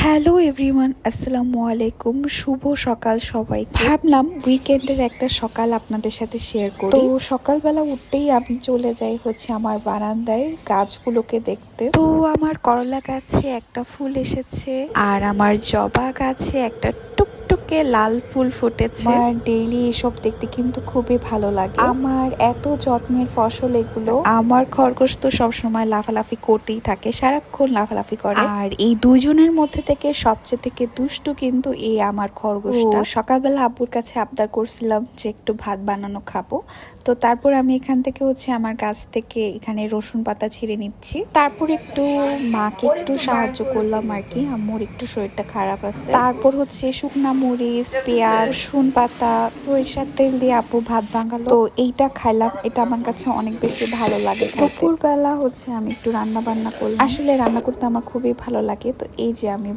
Hello everyone, আসসালামু আলাইকুম। শুভ সকাল সবাইকে। ভাবলাম উইকেন্ডের একটা সকাল আপনাদের সাথে শেয়ার করি। তো সকালবেলা উঠতেই আমি চলে যাই হচ্ছে আমার বারান্দায় গাছগুলোকে দেখতে। তো আমার করলা গাছে একটা ফুল এসেছে আর আমার জবা গাছে একটা টুকটুকে লাল ফুল ফুটেছে। আমার ডেইলি এসব দেখতে কিন্তু খুবই ভালো লাগে। আমার এত যত্নের ফসল এগুলো। আমার খরগোশ তো সবসময় লাফালাফি করতেই থাকে, সারাক্ষণ লাফালাফি করে। আর এই দুইজনের মধ্যে থেকে সবচেয়ে থেকে দুষ্টু কিন্তু এই আমার খরগোশটা। সকালবেলা আব্বুর কাছে আবদার করছিলাম যে একটু ভাত বানানো খাবো। তো তারপর আমি এখান থেকে হচ্ছে আমার গাছ থেকে এখানে রসুন পাতা ছিঁড়ে নিচ্ছি। তারপর একটু মাকে একটু সাহায্য করলাম আর কি, আম্মুর একটু শরীরটা খারাপ আছে। তারপর হচ্ছে শুকনা মরিচ, পেঁয়াজ, রসুন পাতা, সরিষার তেল দিয়ে আব্বু ভাত ভাঙালো। তো এইটা খাইলাম, এটা আমার কাছে অনেক বেশি ভালো লাগে। দুপুর বেলা হচ্ছে আমি একটু রান্না বান্না করলাম। আসলে রান্না করতে আমার খুবই ভালো লাগে। তো এই যে আমি